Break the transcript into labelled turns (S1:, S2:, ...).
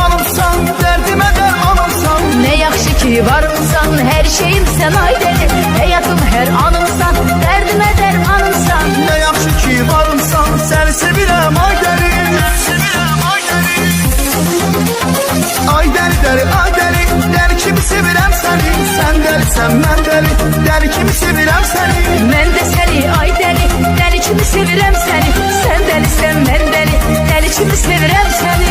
S1: anımsan, dərdimə dərmanımsan.
S2: Ne yaxşı ki varımsan, her şeyim sen ay deli. Hayatım her anımsan, derdime dermanımsan.
S1: Ne yaxşı ki varımsan, səni sevirəm ay dəli. Ay dəli dəli, ay dəli, dəli kimi sevirəm səni. Sən dəlisən, mən dəli, dəli kimi sevirəm səni.
S2: Ben de seni ay deli, deli kimi sevirem seni. Sen delisen ben deli, deli kimi sevirem seni.